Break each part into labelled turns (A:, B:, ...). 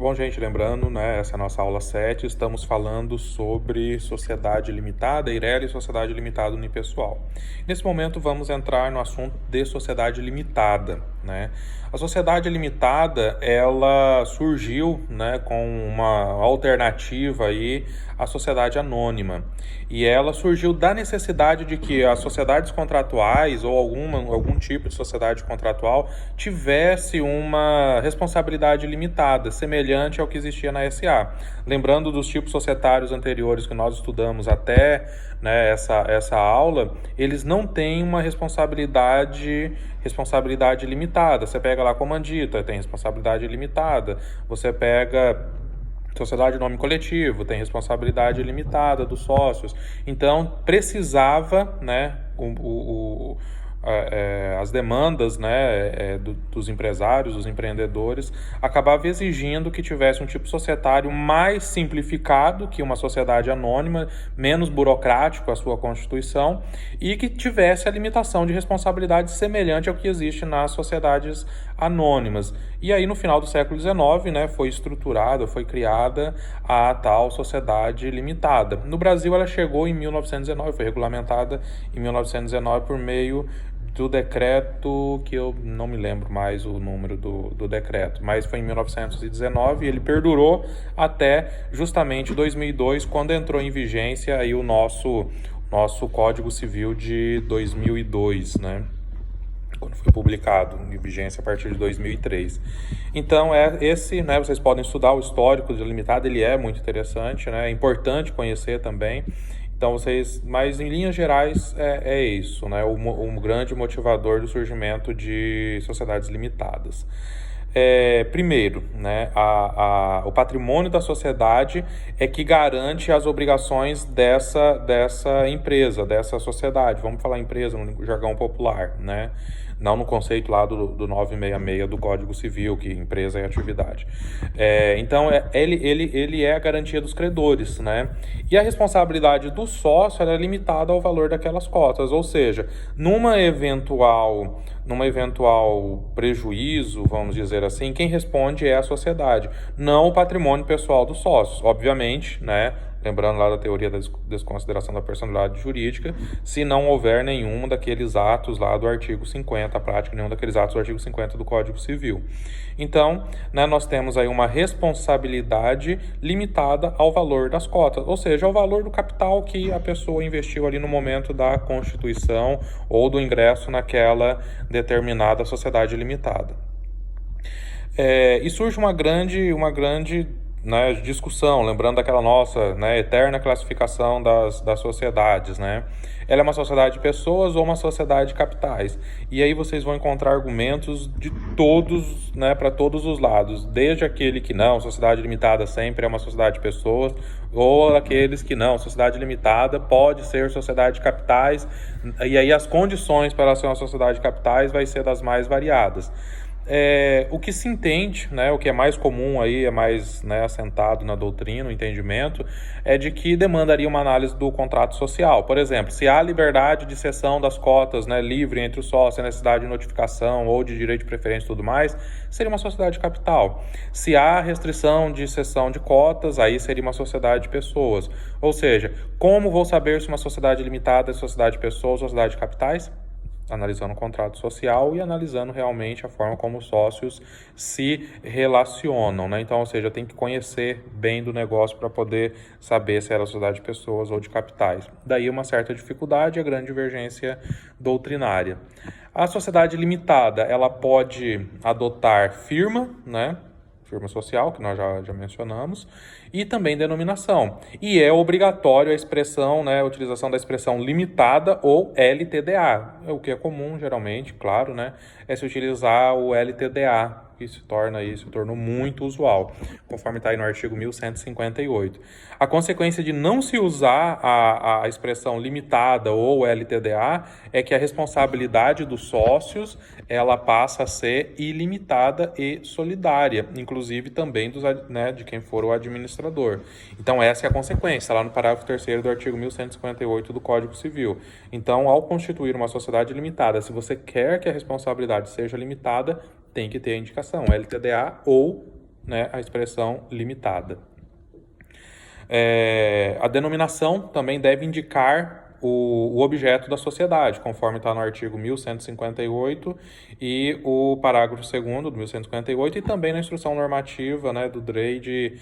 A: Bom, gente, lembrando, né, essa é a nossa aula 7, estamos falando sobre sociedade limitada, IRELI e sociedade limitada unipessoal. Nesse momento, vamos entrar no assunto de sociedade limitada, né? A sociedade limitada, ela surgiu, né, com uma alternativa aí à sociedade anônima. E ela surgiu da necessidade de que as sociedades contratuais ou algum tipo de sociedade contratual tivesse uma responsabilidade limitada, semelhante ao que existia na SA. Lembrando dos tipos societários anteriores que nós estudamos até, né, essa aula, eles não têm uma responsabilidade limitada. Você pega lá comandita, tem responsabilidade limitada. Você pega sociedade de nome coletivo, tem responsabilidade limitada dos sócios. Então, precisava, né, as demandas, né, dos empresários, dos empreendedores, acabava exigindo que tivesse um tipo societário mais simplificado que uma sociedade anônima, menos burocrático a sua constituição, e que tivesse a limitação de responsabilidade semelhante ao que existe nas sociedades anônimas. E aí, no final do século XIX, né, foi criada a tal sociedade limitada. No Brasil, ela chegou em 1919, foi regulamentada em 1919 por meio do decreto, que eu não me lembro mais o número do decreto, mas foi em 1919 e ele perdurou até justamente 2002, quando entrou em vigência aí o nosso Código Civil de 2002, né? Quando foi publicado, em vigência a partir de 2003. Então, né, vocês podem estudar o histórico de limitado, ele é muito interessante, né? É importante conhecer também. Então, mas em linhas gerais é isso, né? O grande motivador do surgimento de sociedades limitadas. Primeiro, né, o patrimônio da sociedade é que garante as obrigações dessa empresa, dessa sociedade. Vamos falar empresa no jargão popular, né? Não no conceito lá do 966 do Código Civil, que empresa é atividade. Então, ele é a garantia dos credores, né? E a responsabilidade do sócio é limitada ao valor daquelas cotas, ou seja, numa eventual prejuízo, vamos dizer assim, quem responde é a sociedade, não o patrimônio pessoal dos sócios. Obviamente, né? Lembrando lá da teoria da desconsideração da personalidade jurídica, se não houver nenhum daqueles atos lá do artigo 50, a prática nenhum daqueles atos do artigo 50 do Código Civil. Então, né, nós temos aí uma responsabilidade limitada ao valor das cotas, ou seja, ao valor do capital que a pessoa investiu ali no momento da constituição ou do ingresso naquela determinada sociedade limitada. E surge uma grande né, discussão, lembrando daquela nossa, né, eterna classificação das sociedades, né? Ela é uma sociedade de pessoas ou uma sociedade de capitais? E aí vocês vão encontrar argumentos de todos, né, para todos os lados, desde aquele que não, sociedade limitada sempre é uma sociedade de pessoas, ou aqueles que não, sociedade limitada pode ser sociedade de capitais, e aí as condições para ser uma sociedade de capitais vai ser das mais variadas. O que se entende, né, o que é mais comum aí, é mais, né, assentado na doutrina, no entendimento, é de que demandaria uma análise do contrato social. Por exemplo, se há liberdade de cessão das cotas, né, livre entre os sócios, sem necessidade de notificação ou de direito de preferência e tudo mais, seria uma sociedade de capital. Se há restrição de cessão de cotas, aí seria uma sociedade de pessoas. Ou seja, como vou saber se uma sociedade limitada é sociedade de pessoas ou sociedade de capitais? Analisando o contrato social e analisando realmente a forma como os sócios se relacionam, né? Então, ou seja, tem que conhecer bem do negócio para poder saber se era sociedade de pessoas ou de capitais. Daí uma certa dificuldade e a grande divergência doutrinária. A sociedade limitada, ela pode adotar firma, né? Firma social, que nós já mencionamos, e também denominação. E é obrigatório a expressão, né, a utilização da expressão limitada ou LTDA. O que é comum, geralmente, claro, né, é se utilizar o LTDA, que se tornou muito usual, conforme está aí no artigo 1158. A consequência de não se usar a expressão limitada ou LTDA é que a responsabilidade dos sócios ela passa a ser ilimitada e solidária, inclusive também de quem for o administrador. Então, essa é a consequência, lá no parágrafo 3º do artigo 1158 do Código Civil. Então, ao constituir uma sociedade limitada, se você quer que a responsabilidade seja limitada, tem que ter a indicação LTDA ou né, a expressão limitada. A denominação também deve indicar o objeto da sociedade, conforme está no artigo 1158 e o parágrafo 2º do 1158 e também na instrução normativa, né, do DREI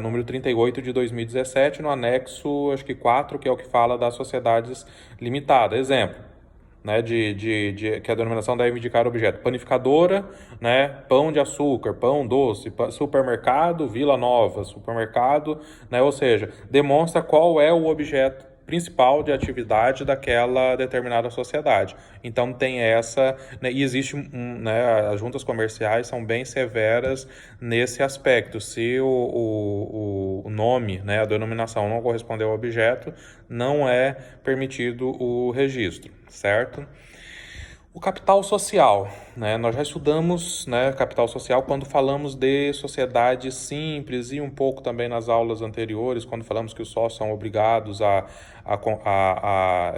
A: número 38 de 2017, no anexo, acho que 4, que é o que fala das sociedades limitadas. Exemplo, né, que a denominação deve indicar o objeto: panificadora, né, pão de açúcar, pão doce, supermercado, Vila Nova, supermercado, né, ou seja, demonstra qual é o objeto principal de atividade daquela determinada sociedade. Então tem essa, né, e existe né, as juntas comerciais são bem severas nesse aspecto. Se o nome, né, a denominação não corresponder ao objeto, não é permitido o registro, certo? O capital social, né? Nós já estudamos, né, capital social quando falamos de sociedades simples e um pouco também nas aulas anteriores, quando falamos que os sócios são obrigados é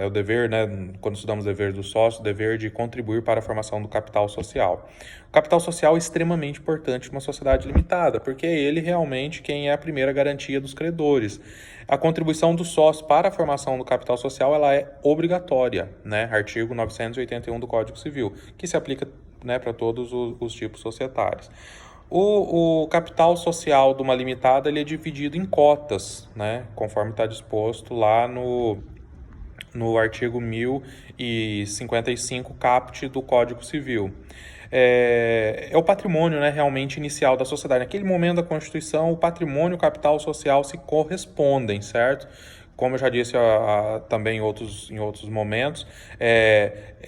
A: o dever, né, quando estudamos o dever do sócio, o dever de contribuir para a formação do capital social. O capital social é extremamente importante numa sociedade limitada, porque é ele realmente quem é a primeira garantia dos credores. A contribuição do sócio para a formação do capital social ela é obrigatória, né? Artigo 981 do Código Civil, que se aplica, né, para todos os tipos societários. O capital social de uma limitada ele é dividido em cotas, né, conforme está disposto lá no artigo 1055 caput do Código Civil. É o patrimônio, né, realmente inicial da sociedade. Naquele momento da Constituição, o patrimônio e o capital social se correspondem, certo? Como eu já disse também em outros momentos,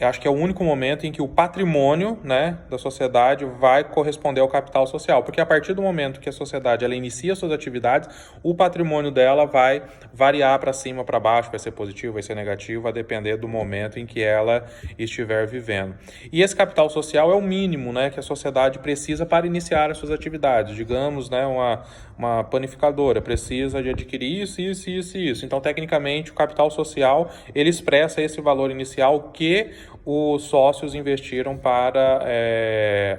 A: acho que é o único momento em que o patrimônio, né, da sociedade vai corresponder ao capital social, porque a partir do momento que a sociedade ela inicia suas atividades, o patrimônio dela vai variar para cima, para baixo, vai ser positivo, vai ser negativo, vai depender do momento em que ela estiver vivendo. E esse capital social é o mínimo, né, que a sociedade precisa para iniciar as suas atividades. Digamos, né, uma panificadora precisa de adquirir isso. Então, tecnicamente, o capital social ele expressa esse valor inicial que os sócios investiram para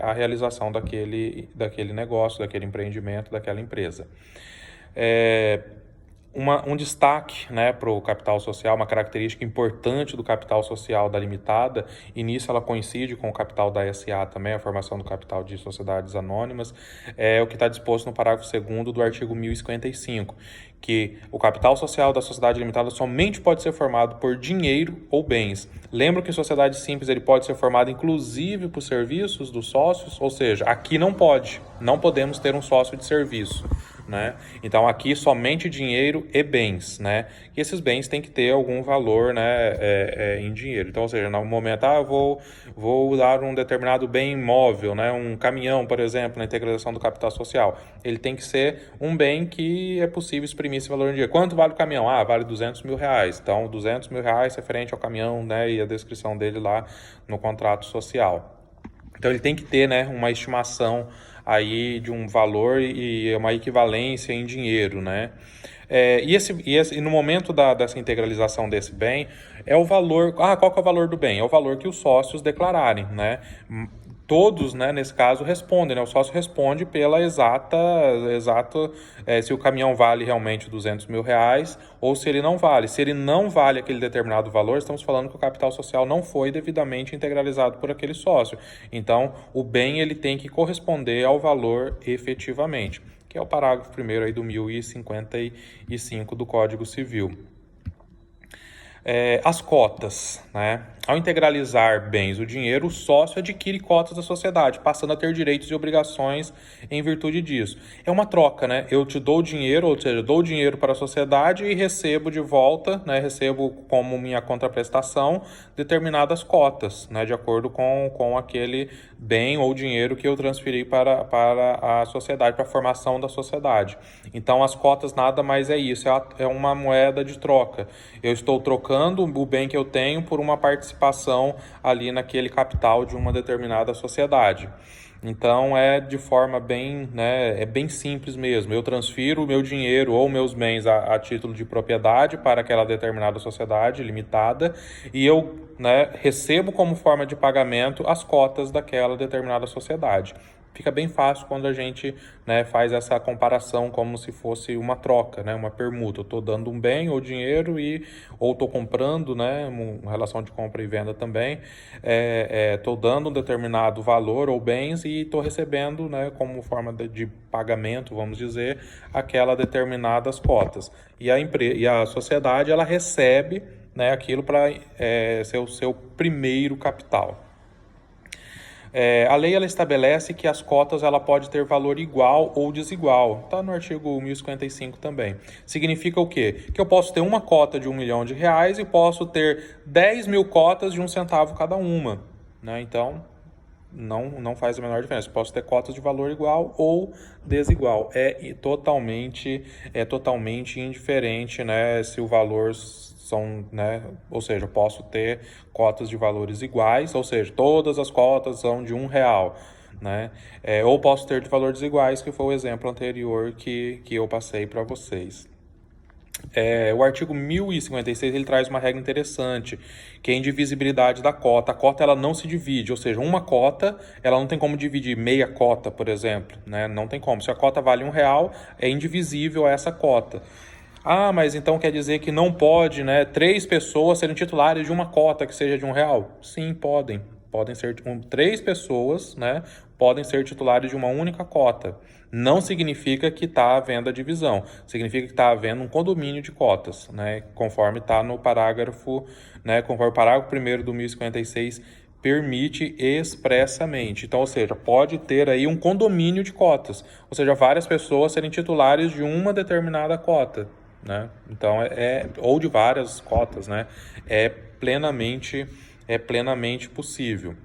A: a realização daquele negócio, daquele empreendimento, daquela empresa. Um destaque, né, para o capital social, uma característica importante do capital social da limitada, e nisso ela coincide com o capital da SA também, a formação do capital de sociedades anônimas, é o que está disposto no parágrafo 2º do artigo 1055, que o capital social da sociedade limitada somente pode ser formado por dinheiro ou bens. Lembro que sociedade simples ele pode ser formado inclusive por serviços dos sócios, ou seja, aqui não podemos ter um sócio de serviço, né? Então aqui somente dinheiro e bens, né? E esses bens têm que ter algum valor, né, em dinheiro. Então, ou seja, no momento, vou dar um determinado bem imóvel, né, um caminhão, por exemplo, na integralização do capital social. Ele tem que ser um bem que é possível exprimir esse valor em dinheiro. Quanto vale o caminhão? Vale R$200 mil. Então, R$200 mil referente ao caminhão, né, e a descrição dele lá no contrato social. Então, ele tem que ter, né, uma estimação aí de um valor e uma equivalência em dinheiro, né? E no momento dessa integralização desse bem, é o valor... qual que é o valor do bem? É o valor que os sócios declararem, né? Todos, né, nesse caso, respondem, né? O sócio responde pela exata se o caminhão vale realmente R$200 mil ou se ele não vale. Se ele não vale aquele determinado valor, estamos falando que o capital social não foi devidamente integralizado por aquele sócio. Então, o bem ele tem que corresponder ao valor efetivamente, que é o parágrafo 1º aí do 1055 do Código Civil. As cotas, né? Ao integralizar bens o dinheiro, o sócio adquire cotas da sociedade, passando a ter direitos e obrigações em virtude disso. É uma troca, né? Eu te dou dinheiro, ou seja, dou dinheiro para a sociedade e recebo de volta, né? Recebo como minha contraprestação determinadas cotas, né? De acordo com aquele bem ou dinheiro que eu transferi para a sociedade, para a formação da sociedade. Então, as cotas nada mais é isso, é uma moeda de troca. Eu estou trocando o bem que eu tenho por uma participação ali naquele capital de uma determinada sociedade. Então, de forma bem, né, bem simples mesmo. Eu transfiro o meu dinheiro ou meus bens a título de propriedade para aquela determinada sociedade limitada e eu, né, recebo como forma de pagamento as cotas daquela determinada sociedade. fica bem fácil quando a gente, né, faz essa comparação como se fosse uma troca, né, uma permuta. Eu estou dando um bem ou dinheiro ou estou comprando, né, uma relação de compra e venda também. Estou dando um determinado valor ou bens e estou recebendo, né, como forma de pagamento, vamos dizer, aquela determinadas cotas. E a sociedade, ela recebe, né, aquilo para ser o seu primeiro capital. A lei, ela estabelece que as cotas, ela pode ter valor igual ou desigual. Está no artigo 1055 também. Significa o quê? Que eu posso ter uma cota de R$1 milhão e posso ter 10 mil cotas de 1 centavo cada uma, né? Então, não faz a menor diferença. Eu posso ter cotas de valor igual ou desigual. É totalmente indiferente, né, se o valor são, né, ou seja, eu posso ter cotas de valores iguais, ou seja, todas as cotas são de R$1, né? Ou posso ter de valores desiguais, que foi o exemplo anterior que eu passei para vocês. O artigo 1056, ele traz uma regra interessante, que é a indivisibilidade da cota. A cota, ela não se divide, ou seja, uma cota, ela não tem como dividir meia cota, por exemplo, né? Não tem como. Se a cota vale R$1, é indivisível essa cota. Ah, mas então quer dizer que não pode, né, 3 pessoas serem titulares de uma cota que seja de R$1? Sim, podem. Podem ser 3 pessoas, né, podem ser titulares de uma única cota. Não significa que está havendo a divisão. Significa que está havendo um condomínio de cotas, né, conforme está no parágrafo, né, conforme o parágrafo 1º do 1056 permite expressamente. Então, ou seja, pode ter aí um condomínio de cotas, ou seja, várias pessoas serem titulares de uma determinada cota, né? Então, ou de várias cotas, né? É plenamente possível.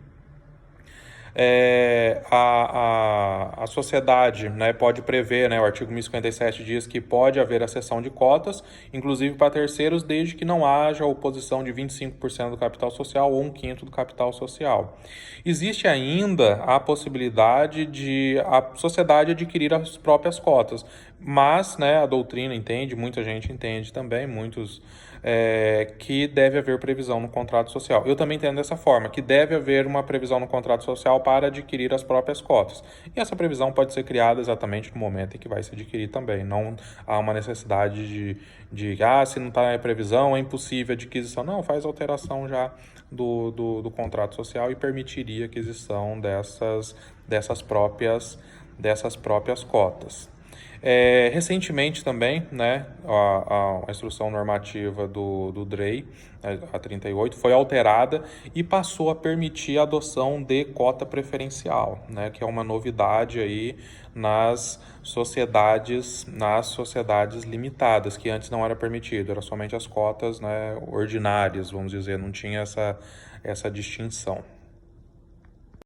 A: A sociedade, né, pode prever, né, o artigo 1057 diz que pode haver a cessão de cotas, inclusive para terceiros, desde que não haja oposição de 25% do capital social ou 1/5 do capital social. Existe ainda a possibilidade de a sociedade adquirir as próprias cotas, mas, né, a doutrina entende, muita gente entende também, que deve haver previsão no contrato social. Eu também entendo dessa forma, que deve haver uma previsão no contrato social para adquirir as próprias cotas. E essa previsão pode ser criada exatamente no momento em que vai se adquirir também. Não há uma necessidade se não está em previsão, é impossível a adquisição. Não, faz alteração já do contrato social e permitiria a aquisição dessas próprias cotas. Recentemente também, né, a instrução normativa do DREI, a 38, foi alterada e passou a permitir a adoção de cota preferencial, né, que é uma novidade aí nas sociedades limitadas, que antes não era permitido, era somente as cotas, né, ordinárias, vamos dizer, não tinha essa distinção.